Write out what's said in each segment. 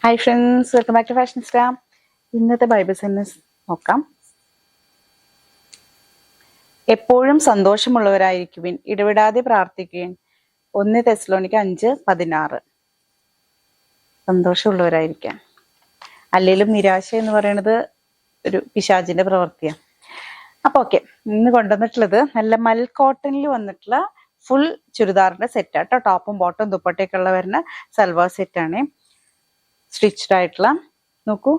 Hi friends, welcome back to Fashion Star. ഇന്നത്തെ Bible sentence നോക്കാം. എപ്പോഴും സന്തോഷമുള്ളവരായിരിക്കുവിൻ, ഇടവിടാതെ പ്രാർത്ഥിക്കുവിൻ. 1 തെസ്സലോനിക്ക 5:16. സന്തോഷമുള്ളവരായിരിക്കാൻ. അല്ലെങ്കിലും നിരാശ എന്ന് പറയുന്നത് ഒരു പിശാചിന്റെ പ്രവൃത്തിയാണ്. അപ്പൊ ഓക്കെ, ഇന്ന് കൊണ്ടുവന്നിട്ടുള്ളത് നല്ല മൽ കോട്ടണിൽ വന്നിട്ടുള്ള ഫുൾ ചുരിദാറിന്റെ സെറ്റാട്ടോ. ടോപ്പും ബോട്ടും ദുപ്പട്ടയൊക്കെ ഉള്ള വരുന്ന സൽവാർ സെറ്റാണ്. സ്റ്റിച്ച്ഡ് ആയിട്ടുള്ള. നോക്കൂ,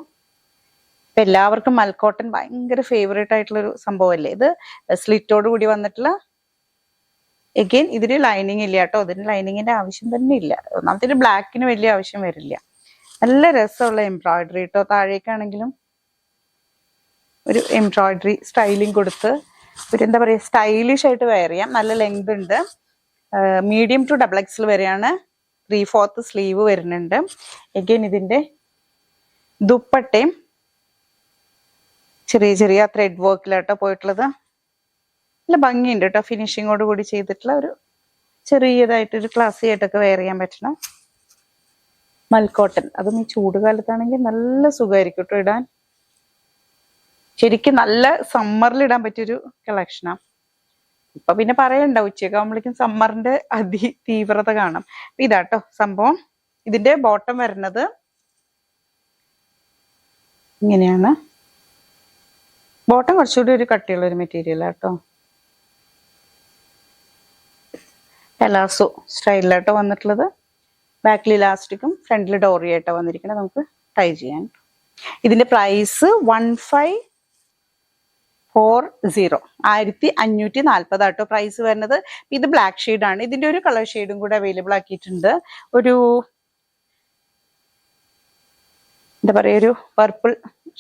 ഇപ്പൊ എല്ലാവർക്കും മൽക്കോട്ടൺ ഭയങ്കര ഫേവറേറ്റ് ആയിട്ടുള്ള ഒരു സംഭവമല്ലേ ഇത്. സ്ലിറ്റോട് കൂടി വന്നിട്ടുള്ള. എഗെയിൻ ഇതിന് ലൈനിങ് ഇല്ല കേട്ടോ. ഇതിന് ലൈനിങ്ങിന്റെ ആവശ്യം തന്നെ ഇല്ല. ഒന്നാമത്തെ ബ്ലാക്കിന് വലിയ ആവശ്യം വരില്ല. നല്ല രസമുള്ള എംബ്രോയിഡറി കേട്ടോ. താഴേക്കാണെങ്കിലും ഒരു എംബ്രോയിഡറി സ്റ്റൈലിംഗ് കൊടുത്ത് ഒരു എന്താ പറയുക, സ്റ്റൈലിഷ് ആയിട്ട് വെയർ ചെയ്യാം. നല്ല ലെങ്ത് ഉണ്ട്. മീഡിയം ടു ഡബിൾ എക്സൽ വരെയാണ്. 3/4 സ്ലീവ് വരുന്നുണ്ട്. എഗെയിൻ ഇതിന്റെ ദുപ്പട്ടയും ചെറിയ ചെറിയ ത്രെഡ് വർക്കിലാട്ടോ പോയിട്ടുള്ളത്. നല്ല ഭംഗിയുണ്ട് കേട്ടോ. ഫിനിഷിങ്ങോട് കൂടി ചെയ്തിട്ടുള്ള ഒരു ചെറിയതായിട്ടൊരു ക്ലാസി ആയിട്ടൊക്കെ വെയർ ചെയ്യാൻ പറ്റണം മൽക്കോട്ടൺ. അതും ഈ ചൂട് കാലത്താണെങ്കിൽ നല്ല സുഖമായിരിക്കും കേട്ടോ ഇടാൻ. ശരിക്കും നല്ല സമ്മറിൽ ഇടാൻ പറ്റിയൊരു കളക്ഷനാണ്. ഇപ്പൊ പിന്നെ പറയണ്ട, ഉച്ചയൊക്കെ ആകുമ്പോഴേക്കും സമ്മറിന്റെ തീവ്രത കാണാം. ഇതാട്ടോ സംഭവം. ഇതിന്റെ ബോട്ടം വരുന്നത് ഇങ്ങനെയാണ്. ബോട്ടം കുറച്ചുകൂടി ഒരു കട്ടിയുള്ള ഒരു മെറ്റീരിയൽ ആട്ടോ. എലാസോ സ്റ്റൈലിലാട്ടോ വന്നിട്ടുള്ളത്. ബാക്കിൽ ഇലാസ്റ്റിക്കും ഫ്രണ്ടിൽ ഡോറിയായിട്ടോ വന്നിരിക്കുന്നത്. നമുക്ക് ടൈ ചെയ്യാൻ. ഇതിന്റെ പ്രൈസ് 1540, 1540 ആട്ടോ പ്രൈസ് വരുന്നത്. ഇത് ബ്ലാക്ക് ഷെയ്ഡ് ആണ്. ഇതിന്റെ ഒരു കളർ ഷെയ്ഡും കൂടെ അവൈലബിൾ ആക്കിയിട്ടുണ്ട്. ഒരു എന്താ പറയാ, ഒരു പർപ്പിൾ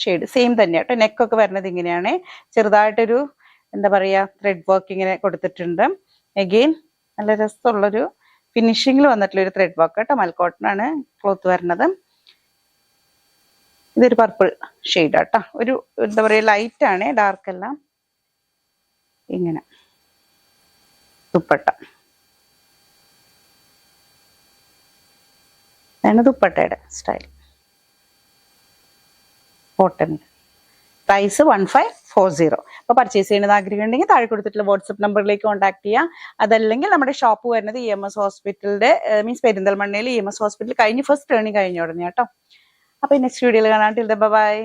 ഷെയ്ഡ് സെയിം തന്നെയാട്ടോ. നെക്കൊക്കെ വരുന്നത് ഇങ്ങനെയാണ്. ചെറുതായിട്ടൊരു എന്താ പറയാ ത്രെഡ് വർക്ക് ഇങ്ങനെ കൊടുത്തിട്ടുണ്ട്. എഗെയിൻ നല്ല രസമുള്ളൊരു ഫിനിഷിങ്ങിൽ വന്നിട്ടുള്ള ഒരു ത്രെഡ് വർക്ക് കേട്ടോ. മൽക്കോട്ടൺ ആണ് ക്ലോത്ത് വരുന്നത്. ഇതൊരു പർപ്പിൾ ഷെയ്ഡ് ആട്ടോ. ഒരു എന്താ പറയുക, ലൈറ്റ് ആണ്, ഡാർക്ക് അല്ല. ഇങ്ങനെ ദുപ്പട്ട ആണ് ദുപ്പട്ടയുടെ സ്റ്റൈൽ. കോട്ടൺ. പ്രൈസ് 1540. അപ്പൊ പർച്ചേസ് ചെയ്യണമെന്ന് ആഗ്രഹമുണ്ടെങ്കിൽ താഴെ കൊടുത്തിട്ടുള്ള വാട്സപ്പ് നമ്പറിലേക്ക് കോൺടാക്ട് ചെയ്യാം. അതല്ലെങ്കിൽ നമ്മുടെ ഷോപ്പ് വരുന്നത് EMS ഹോസ്പിറ്റലിന്റെ മീൻസ് പെരിന്തൽമണ്ണയിൽ EMS ഹോസ്പിറ്റൽ കഴിഞ്ഞ് ഫസ്റ്റ് ടേണിങ് കഴിഞ്ഞ ഉടനെ കേട്ടോ. അപ്പൊ നെക്സ്റ്റ് വീഡിയോയിൽ കാണാം. ബൈ.